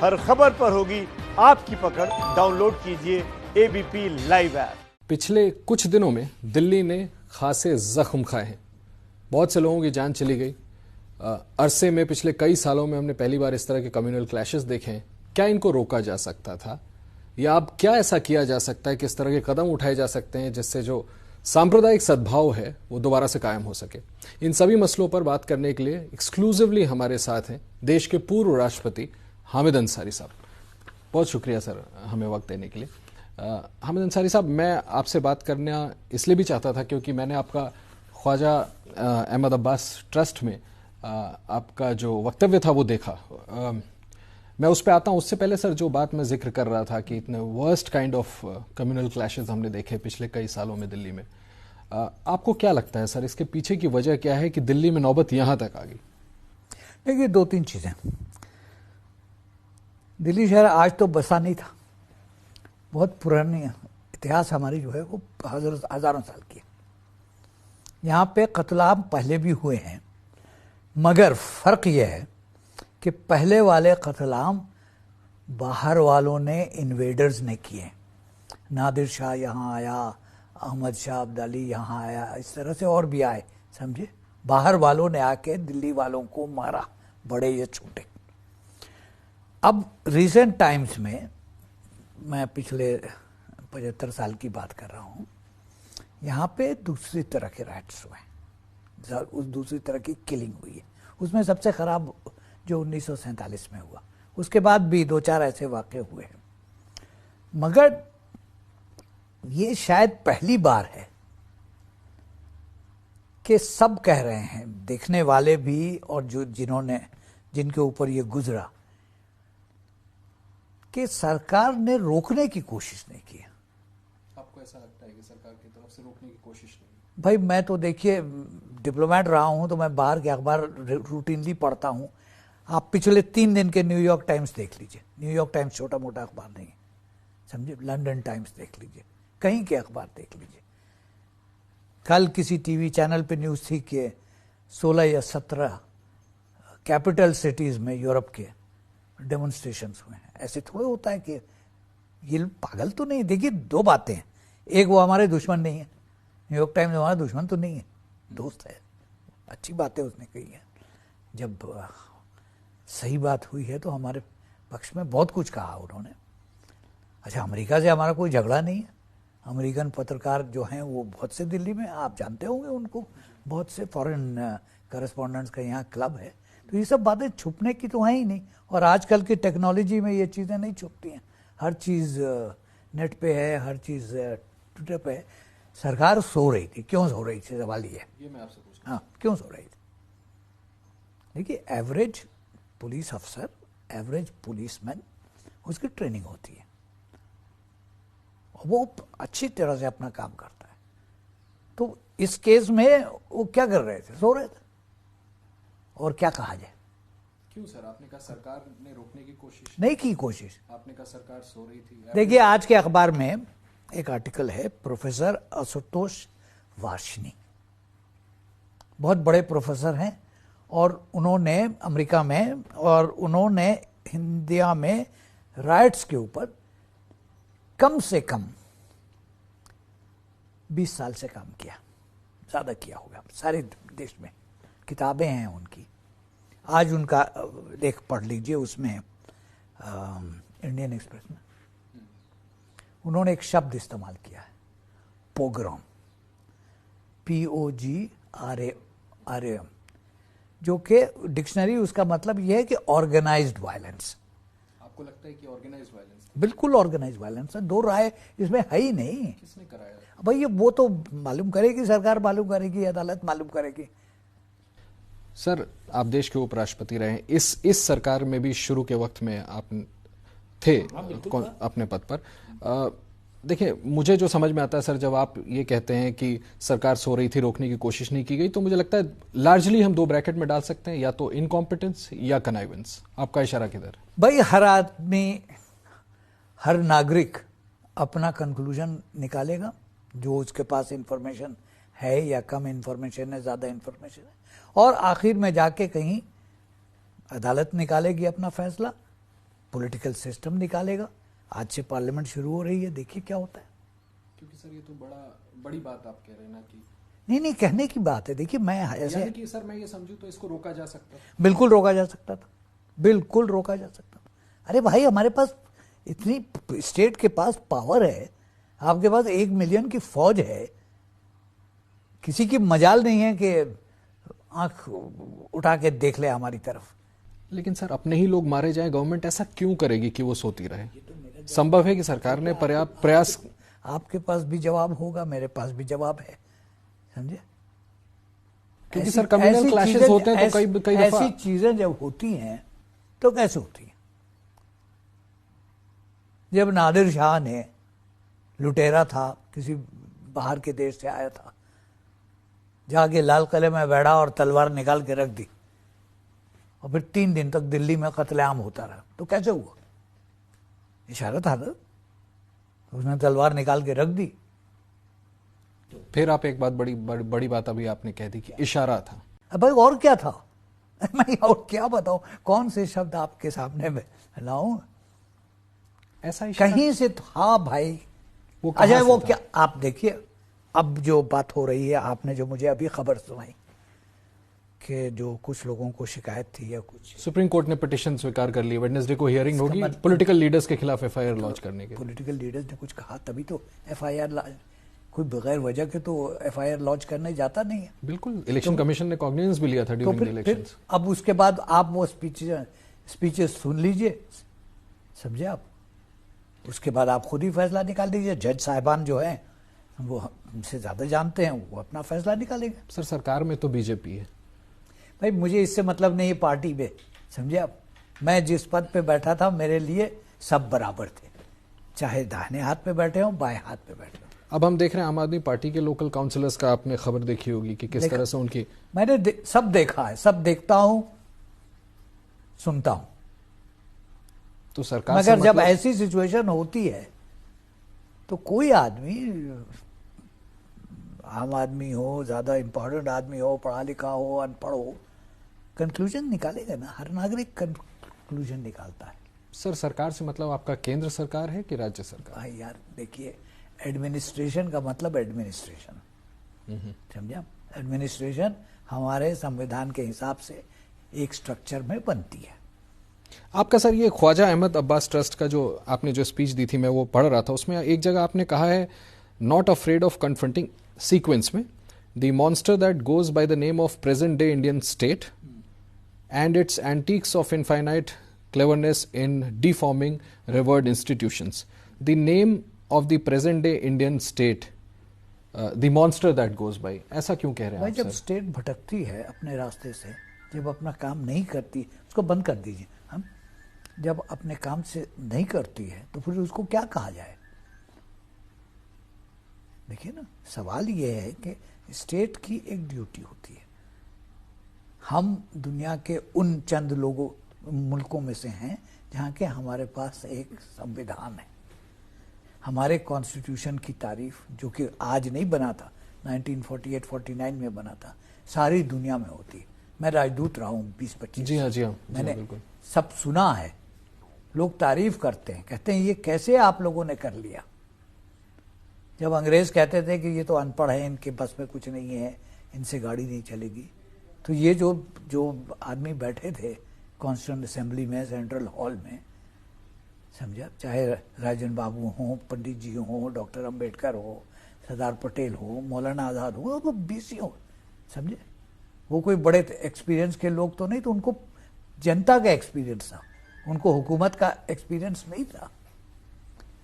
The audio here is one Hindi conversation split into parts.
हर खबर पर होगी आपकी पकड़। डाउनलोड कीजिए एबीपी लाइव ऐप। पिछले कुछ दिनों में दिल्ली ने खासे जख्म खाए हैं। बहुत से लोगों की जान चली गई। अरसे में पिछले कई सालों में हमने पहली बार इस तरह के कम्युनल क्लैशेस देखे हैं। क्या इनको रोका जा सकता था, या अब क्या ऐसा किया जा सकता है, किस तरह के कदम उठाए जा सकते हैं जिससे जो सांप्रदायिक सद्भाव है वो दोबारा से कायम हो सके। इन सभी मसलों पर बात करने के लिए एक्सक्लूसिवली हमारे साथ हैं देश के पूर्व राष्ट्रपति हामिद अंसारी साहब। बहुत शुक्रिया सर हमें वक्त देने के लिए। हामिद अंसारी साहब, मैं आपसे बात करना इसलिए भी चाहता था क्योंकि मैंने आपका ख्वाजा अहमद अब्बास ट्रस्ट में आपका जो वक्तव्य था वो देखा। मैं उस पर आता हूँ। उससे पहले सर, जो बात मैं जिक्र कर रहा था कि इतने worst kind of communal clashes हमने देखे पिछले कई सालों में दिल्ली में, आपको क्या लगता है सर, इसके पीछे की वजह क्या है कि दिल्ली में नौबत यहाँ तक आ गई? देखिए, दो तीन चीज़ें। दिल्ली शहर आज तो बसा नहीं था, बहुत पुरानी इतिहास हमारी जो है वो हजारों साल की है। यहाँ पे कत्ल-आम पहले भी हुए हैं, मगर फ़र्क यह है कि पहले वाले कत्ल-आम बाहर वालों ने, इन्वेडर्स ने किए। नादिर शाह यहाँ आया, अहमद शाह अब्दाली यहाँ आया, इस तरह से और भी आए, समझे। बाहर वालों ने आके दिल्ली वालों को मारा, बड़े या छोटे। अब रिसेंट टाइम्स में, मैं पिछले 75 साल की बात कर रहा हूँ, यहाँ पे दूसरी तरह के राइट्स हुए, उस दूसरी तरह की किलिंग हुई है। उसमें सबसे ख़राब जो 1947 में हुआ, उसके बाद भी दो चार ऐसे वाक़े हुए हैं। मगर ये शायद पहली बार है कि सब कह रहे हैं, देखने वाले भी और जो जिनके ऊपर ये गुजरा, कि सरकार ने रोकने की कोशिश नहीं की। आपको ऐसा लगता है कि सरकार की तरफ से रोकने की कोशिश नहीं? भाई, मैं तो देखिए डिप्लोमेट रहा हूं, तो मैं बाहर के अखबार रूटीनली पढ़ता हूं। आप पिछले 3 दिन के न्यूयॉर्क टाइम्स देख लीजिए। न्यूयॉर्क टाइम्स छोटा मोटा अखबार नहीं है, समझे। लंदन टाइम्स देख लीजिए, कहीं के अखबार देख लीजिए। कल किसी टीवी चैनल पे न्यूज़ थी कि 16 या 17 कैपिटल सिटीज़ में यूरोप के डेमोन्स्ट्रेशंस हुए हैं। ऐसे थोड़े होता है कि ये पागल तो नहीं। देखिए, दो बातें हैं। एक, वो हमारे दुश्मन नहीं है। न्यूयॉर्क टाइम्स हमारा दुश्मन तो नहीं है, दोस्त है। अच्छी बातें उसने कही है। जब सही बात हुई है तो हमारे पक्ष में बहुत कुछ कहा उन्होंने। अच्छा, अमेरिका से हमारा कोई झगड़ा नहीं है। अमेरिकन पत्रकार जो हैं वो बहुत से दिल्ली में, आप जानते होंगे उनको, बहुत से फॉरेन करेस्पॉन्डेंट्स का यहाँ क्लब है। तो ये सब बातें छुपने की तो हैं ही नहीं। और आजकल की टेक्नोलॉजी में ये चीज़ें नहीं छुपती हैं। हर चीज़ नेट पे है, हर चीज़ ट्विटर पे है। सरकार सो रही थी। क्यों सो रही थी, सवाल ये मैं आपसे पूछूं। हाँ, क्यों सो रही थी? देखिए, एवरेज पुलिस अफसर, एवरेज पुलिसमैन, उसकी ट्रेनिंग होती है, वो अच्छी तरह से अपना काम करता है। तो इस केस में वो क्या कर रहे थे? सो रहे थे। और क्या कहा जाए? क्यों सर? आपने कहा सरकार ने रोकने की कोशिश नहीं की। कोशिश आपने कहा सरकार सो रही थी। देखिए, आज के अखबार में एक आर्टिकल है, प्रोफेसर आशुतोष वार्ष्णी, बहुत बड़े प्रोफेसर हैं, और उन्होंने अमेरिका में, और उन्होंने इंडिया में राइट्स के ऊपर कम से कम 20 साल से काम किया, ज़्यादा किया होगा, सारे देश में किताबें हैं उनकी। आज उनका लेख पढ़ लीजिए, उसमें इंडियन एक्सप्रेस में उन्होंने एक शब्द इस्तेमाल किया है, पोग्राम, POGRAM, जो कि डिक्शनरी उसका मतलब यह है कि ऑर्गेनाइज्ड वायलेंस। आपको लगता है कि ऑर्गेनाइज्ड वायलेंस? बिल्कुल ऑर्गेनाइज्ड वायलेंस है, दो राय इसमें है ही नहीं। किसने कराया भाई? वो तो मालूम करेगी सरकार, मालूम करेगी अदालत, मालूम करेगी। सर, आप देश के उपराष्ट्रपति रहे, इस सरकार में भी शुरू के वक्त में आप थे अपने पद पर। देखिए, मुझे जो समझ में आता है सर, जब आप ये कहते हैं कि सरकार सो रही थी, रोकने की कोशिश नहीं की गई, तो मुझे लगता है लार्जली हम 2 ब्रैकेट में डाल सकते हैं, या तो इनकॉम्पिटेंस या कनाइवेंस। आपका इशारा किधर? भाई, हर आदमी, हर नागरिक अपना कंक्लूजन निकालेगा, जो उसके पास इंफॉर्मेशन है या कम इंफॉर्मेशन है, ज़्यादा इंफॉर्मेशन है, और आखिर में जाके कहीं अदालत निकालेगी अपना फैसला, पॉलिटिकल सिस्टम निकालेगा। आज से पार्लियामेंट शुरू हो रही है, देखिए क्या होता है। क्योंकि सर ये तो बड़ी बात आप कह रहे हैं ना कि नहीं कहने की बात है। देखिए मैं ऐसे, यानी कि सर मैं ये समझूं तो इसको रोका जा सकता है। बिल्कुल रोका जा सकता था, बिल्कुल रोका जा सकता था। अरे भाई हमारे पास इतनी, स्टेट के पास पावर है, आपके पास 1 मिलियन की फौज है, किसी की मजाल नहीं है कि आंख उठा के देख ले हमारी तरफ। लेकिन सर अपने ही लोग मारे जाए, गवर्नमेंट ऐसा क्यों करेगी कि वो सोती रहे? संभव है कि सरकार ने पर्याप्त प्रयास। आपके पास भी जवाब होगा, मेरे पास भी जवाब है, समझे? क्योंकि सर कम्युनल क्लैशेस होते हैं तो कई दफा ऐसी चीजें जब होती हैं तो कैसे होती हैं? जब नादिर शाह ने, लुटेरा था, किसी बाहर के देश से आया था, जाके लाल किले में बैठा और तलवार निकाल के रख दी और फिर 3 दिन तक दिल्ली में कत्लेआम होता रहा, तो कैसे हुआ? इशारा था ना, उसने तलवार निकाल के रख दी। फिर आप एक बात बड़ी बात अभी आपने कह दी कि इशारा था। अब भाई और क्या था? मैं और क्या बताऊं, कौन से शब्द आपके सामने में लाऊं? ऐसा इशारा कहीं से था भाई। वो कहाँ अच्छा से वो था? क्या, आप देखिए अब जो बात हो रही है, आपने जो मुझे अभी खबर सुनाई कि जो कुछ लोगों को शिकायत थी या कुछ, सुप्रीम कोर्ट ने पिटीशन स्वीकार कर ली, वेडनेसडे को हियरिंग होगी पॉलिटिकल लीडर्स के खिलाफ एफआईआर लॉन्च करने के। पॉलिटिकल लीडर्स ने कुछ कहा तभी तो एफआईआर, कोई बगैर वजह के तो एफआईआर लॉन्च करने जाता नहीं है। बिल्कुल, इलेक्शन कमीशन ने कॉग्निजेंस भी लिया था तो ड्यूरिंग द फिर इलेक्शंस। अब उसके बाद आप वो स्पीचेस सुन लीजिए, समझे आप, उसके बाद आप खुद ही फैसला निकाल दीजिए। जज साहिबान जो हैं वो हमसे ज्यादा जानते हैं, वो अपना फैसला निकालेंगे। सर सरकार में तो बीजेपी है। भाई मुझे इससे मतलब नहीं है पार्टी में, समझे आप। मैं जिस पद पे बैठा था मेरे लिए सब बराबर थे, चाहे दाहिने हाथ पे बैठे हों बाएं हाथ पे बैठे हों। अब हम देख रहे हैं आम आदमी पार्टी के लोकल काउंसिलर्स का, आपने खबर देखी होगी कि किस तरह से उनकी, मैंने सब देखा है, सब देखता हूं, सुनता हूं। तो सरकार मगर जब ऐसी सिचुएशन होती है तो कोई आदमी, आम आदमी हो, ज्यादा इंपॉर्टेंट आदमी हो, पढ़ा लिखा हो, अनपढ़ हो, कंक्लूजन निकालेगा ना। हर नागरिक कंक्लूजन निकालता है। सर सरकार से मतलब आपका केंद्र सरकार है कि राज्य सरकार? भाई यार देखिए, एडमिनिस्ट्रेशन का मतलब एडमिनिस्ट्रेशन, समझा? एडमिनिस्ट्रेशन हमारे संविधान के हिसाब से एक स्ट्रक्चर में बनती है। आपका सर ये ख्वाजा अहमद अब्बास ट्रस्ट का जो आपने जो स्पीच दी थी, मैं वो पढ़ रहा था, उसमें एक जगह आपने कहा है not afraid of confronting, sequence में, the monster that goes by the name of present day Indian state and its antics of infinite cleverness in deforming revered institutions. The name of the present day Indian state, the monster that goes by. ऐसा क्यों कह रहे हैं भाई आप जब सर? स्टेट भटकती है अपने रास्ते से, जब अपना काम नहीं करती, उसको बंद कर दीजिए। हम जब अपने काम से नहीं करती है तो फिर उसको क्या कहा जाए? देखिए ना, सवाल ये है कि स्टेट की एक ड्यूटी होती है। हम दुनिया के उन चंद लोगों मुल्कों में से हैं जहाँ के हमारे पास एक संविधान है। हमारे कॉन्स्टिट्यूशन की तारीफ, जो कि आज नहीं बना था, 1948-49 में बना था, सारी दुनिया में होती है। मैं राजदूत रहा हूँ 20-25। जी हाँ, जी हाँ, मैंने बिल्कुल सब सुना है। लोग तारीफ करते हैं, कहते हैं ये कैसे आप लोगों ने कर लिया। जब अंग्रेज कहते थे कि ये तो अनपढ़ है, इनके बस में कुछ नहीं है, इनसे गाड़ी नहीं चलेगी, तो ये जो आदमी बैठे थे कॉन्स्टिट्यूंट असेंबली में, सेंट्रल हॉल में, समझा, चाहे राजन बाबू हो, पंडित जी हो, डॉक्टर अंबेडकर हो, सरदार पटेल हो, मौलाना आज़ाद हो, वो बीसी हो, समझे, वो कोई बड़े एक्सपीरियंस के लोग तो नहीं, तो उनको जनता का एक्सपीरियंस था, उनको हुकूमत का एक्सपीरियंस नहीं था।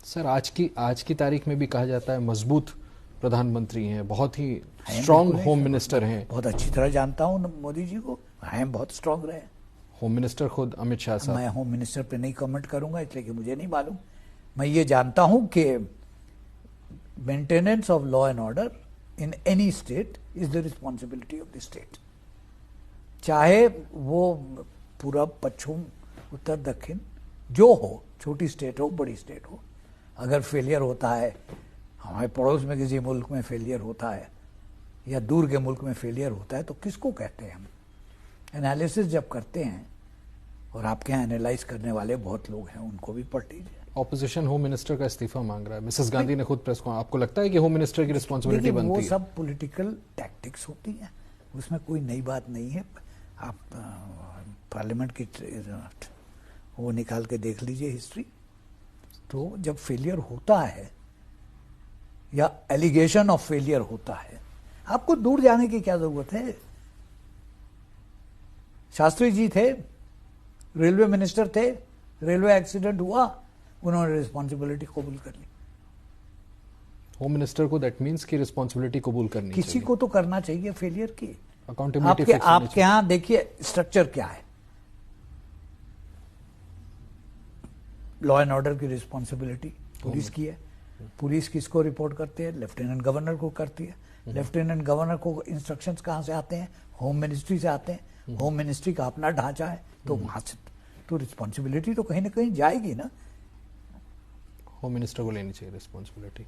सर आज की तारीख में भी कहा जाता है मजबूत प्रधानमंत्री हैं, बहुत ही स्ट्रांग होम मिनिस्टर हैं। बहुत अच्छी तरह जानता हूँ मोदी जी को, हैं बहुत स्ट्रांग रहे। होम मिनिस्टर खुद अमित शाह साहब। मैं होम मिनिस्टर पे नहीं कमेंट करूंगा इसलिए कि मुझे नहीं मालूम। मैं ये जानता हूं कि maintenance of law and order in any state is the responsibility of the state, चाहे वो पूरब, पश्चिम, उत्तर, दक्षिण जो हो, छोटी स्टेट हो, बड़ी स्टेट हो। अगर फेलियर होता है, हमारे पड़ोस में किसी मुल्क में फेलियर होता है या दूर के मुल्क में फेलियर होता है, तो किसको कहते हैं हम? एनालिसिस जब करते हैं और आपके यहाँ एनालाइज करने वाले बहुत लोग हैं, उनको भी पढ़ लीजिए। ऑपोजिशन होम मिनिस्टर का इस्तीफा मांग रहा है, मिसेस गांधी ने खुद प्रेस को, आपको लगता है कि होम मिनिस्टर की रिस्पॉन्सिबिलिटी देखिए, वो बनती है? सब पॉलिटिकल टैक्टिक्स होती हैं, उसमें कोई नई बात नहीं है। आप पार्लियामेंट की वो निकाल के देख लीजिए हिस्ट्री। तो जब फेलियर होता है या एलिगेशन ऑफ फेलियर होता है, आपको दूर जाने की क्या जरूरत है? शास्त्री जी थे, रेलवे मिनिस्टर थे, रेलवे एक्सीडेंट हुआ, उन्होंने रिस्पॉन्सिबिलिटी कबूल कर ली। होम मिनिस्टर को दैट मींस की रिस्पॉन्सिबिलिटी कबूल करनी चाहिए। किसी को तो करना चाहिए फेलियर की। अकाउंटेबिलिटी आपके यहां देखिए स्ट्रक्चर क्या है। लॉ एंड ऑर्डर की रिस्पॉन्सिबिलिटी पुलिस की है। पुलिस किसको रिपोर्ट करती है? लेफ्टिनेंट गवर्नर को करती है। लेफ्टिनेंट गवर्नर को इंस्ट्रक्शंस कहां से आते हैं? होम मिनिस्ट्री से आते हैं। होम मिनिस्ट्री का अपना ढांचा है, तो वहां से तो रिस्पॉन्सिबिलिटी तो कहीं ना कहीं जाएगी ना। होम मिनिस्टर को लेनी चाहिए रिस्पॉन्सिबिलिटी।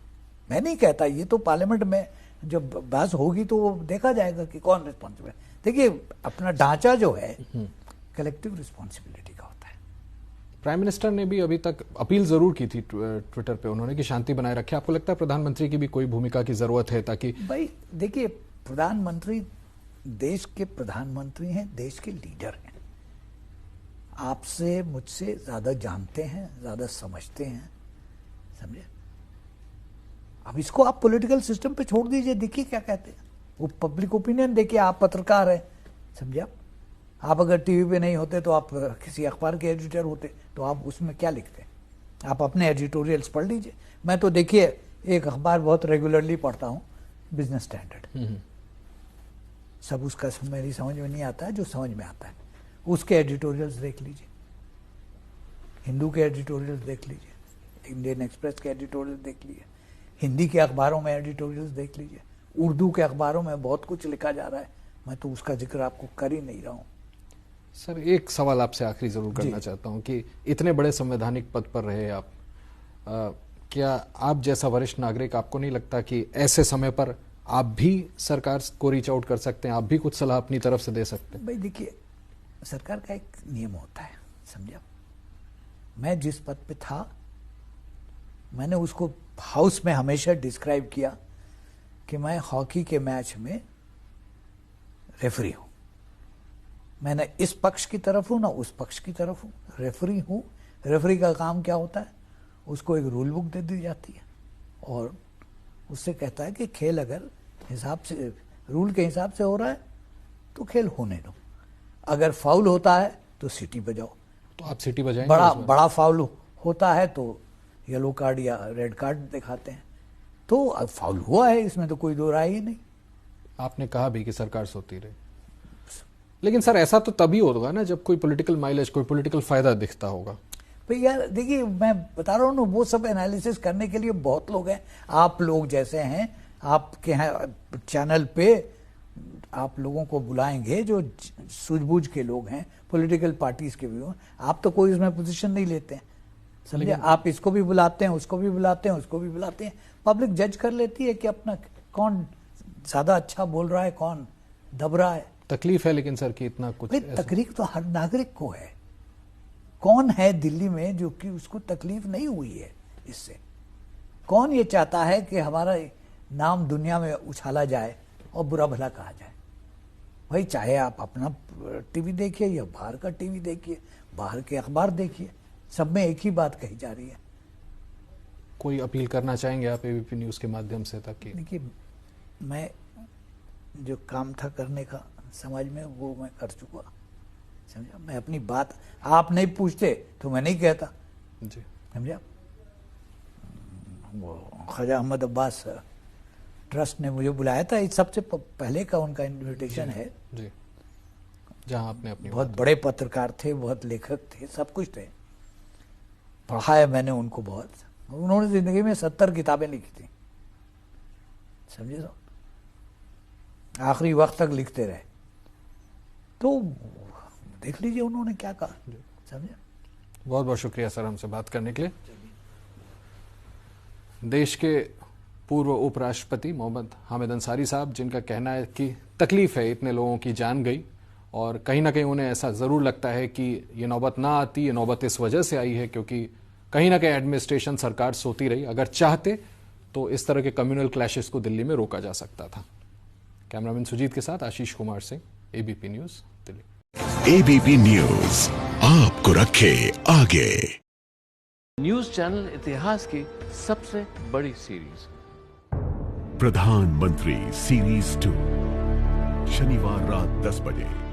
मैं नहीं कहता, ये तो पार्लियामेंट में जब बहस होगी तो वो देखा जाएगा कि कौन रिस्पॉन्सिबल है। देखिए, अपना ढांचा जो है कलेक्टिव रिस्पॉन्सिबिलिटी का होता है। प्राइम मिनिस्टर ने भी अभी तक अपील जरूर की थी ट्विटर पे उन्होंने कि शांति बनाए रखे। आपको लगता है प्रधानमंत्री की भी कोई भूमिका की जरूरत है ताकि? भाई देखिए, प्रधानमंत्री देश के प्रधानमंत्री हैं, देश के लीडर हैं, आपसे मुझसे ज्यादा जानते हैं, ज्यादा समझते हैं, समझे? अब इसको आप पॉलिटिकल सिस्टम पे छोड़ दीजिए, देखिए क्या कहते हैं वो। पब्लिक ओपिनियन देखिए, आप पत्रकार हैं, समझे? आप अगर टीवी पे नहीं होते तो आप किसी अखबार के एडिटर होते, तो आप उसमें क्या लिखते हैं? आप अपने एडिटोरियल्स पढ़ लीजिए। मैं तो देखिए एक अखबार बहुत रेगुलरली पढ़ता हूँ, बिजनेस स्टैंडर्ड। सब उसका मेरी समझ में नहीं आता है, जो समझ में आता है उसके एडिटोरियल्स देख लीजिए। हिंदू के एडिटोरियल्स देख लीजिए, इंडियन एक्सप्रेस के एडिटोरियल देख लीजिए, हिंदी के अखबारों में एडिटोरियल्स देख लीजिए, उर्दू के अखबारों में बहुत कुछ लिखा जा रहा है, मैं तो उसका जिक्र आपको कर ही नहीं रहा हूँ। सर, एक सवाल आपसे आखिरी जरूर करना चाहता हूं कि इतने बड़े संवैधानिक पद पर रहे आप, क्या आप जैसा वरिष्ठ नागरिक, आपको नहीं लगता कि ऐसे समय पर आप भी सरकार को रीच आउट कर सकते हैं, आप भी कुछ सलाह अपनी तरफ से दे सकते हैं? भाई देखिए, सरकार का एक नियम होता है, समझा? मैं जिस पद पे था, मैंने उसको हाउस में हमेशा डिस्क्राइब किया कि मैं हॉकी के मैच में रेफरी हूं। मैं ना इस पक्ष की तरफ हूं ना उस पक्ष की तरफ हूं, रेफरी हूं। रेफरी का काम क्या होता है? उसको एक रूल बुक दे दी जाती है और उससे कहता है कि खेल अगर हिसाब से, रूल के हिसाब से हो रहा है तो खेल होने दो, अगर फाउल होता है तो सीटी बजाओ। तो आप सीटी बजाएंगे? बड़ा फाउल होता है तो येलो कार्ड या रेड कार्ड दिखाते हैं। तो अब फाउल हुआ है, इसमें तो कोई दो राय ही नहीं। आपने कहा भी कि सरकार सोती रहे, लेकिन सर ऐसा तो तभी होगा ना जब कोई पॉलिटिकल माइलेज, कोई पॉलिटिकल फायदा दिखता होगा। भाई यार देखिए, मैं बता रहा हूँ ना, वो सब एनालिसिस करने के लिए बहुत लोग हैं। आप लोग जैसे हैं, आपके यहाँ चैनल पे आप लोगों को बुलाएंगे जो सूझबूझ के लोग हैं, पॉलिटिकल पार्टीज के भी हो। आप तो कोई उसमें पोजीशन नहीं लेते हैं, समझे? आप इसको भी बुलाते हैं, उसको भी बुलाते हैं, उसको भी बुलाते हैं। पब्लिक जज कर लेती है कि अपना कौन ज्यादा अच्छा बोल रहा है, कौन दब रहा है। तकलीफ है लेकिन सर कि इतना कुछ तकलीफ तो हर नागरिक को है। कौन है दिल्ली में जो कि उसको तकलीफ नहीं हुई है इससे? कौन ये चाहता है कि हमारा नाम दुनिया में उछाला जाए और बुरा भला कहा जाए? भाई चाहे आप अपना टीवी देखिए या बाहर का टीवी देखिए, बाहर के अखबार देखिए, सब में एक ही बात कही जा रही है। कोई अपील करना चाहेंगे आप एबीपी न्यूज के माध्यम से? ताकि देखिए, मैं जो काम था करने का समाज में, वो मैं कर चुका, समझा? मैं अपनी बात, आप नहीं पूछते तो मैं नहीं कहता जी, समझा? वो ख्वाजा अहमद अब्बास ट्रस्ट ने मुझे बुलाया था, इस सबसे पहले का उनका इनविटेशन है जी, जहां आपने अपनी बहुत बड़े पत्रकार थे, बहुत लेखक थे, सब कुछ थे। पढ़ा है मैंने उनको बहुत। उन्होंने जिंदगी में 70 किताबें लिखी थी, समझे? तो आखिरी वक्त तक लिखते रहे। तो देख लीजिए उन्होंने क्या कहा, समझे? बहुत बहुत शुक्रिया सर हमसे बात करने के लिए। देश के पूर्व उपराष्ट्रपति मोहम्मद हामिद अंसारी साहब, जिनका कहना है कि तकलीफ है, इतने लोगों की जान गई और कहीं ना कहीं उन्हें ऐसा ज़रूर लगता है कि ये नौबत ना आती, ये नौबत इस वजह से आई है क्योंकि कहीं ना कहीं एडमिनिस्ट्रेशन, सरकार सोती रही। अगर चाहते तो इस तरह के कम्युनल क्लैशेस को दिल्ली में रोका जा सकता था। कैमरामैन सुजीत के साथ Ashish Kumar Singh, ABP news, Delhi. ABP news आपको रखे आगे। न्यूज़ चैनल इतिहास की सबसे बड़ी सीरीज प्रधानमंत्री सीरीज 2 शनिवार रात 10 बजे।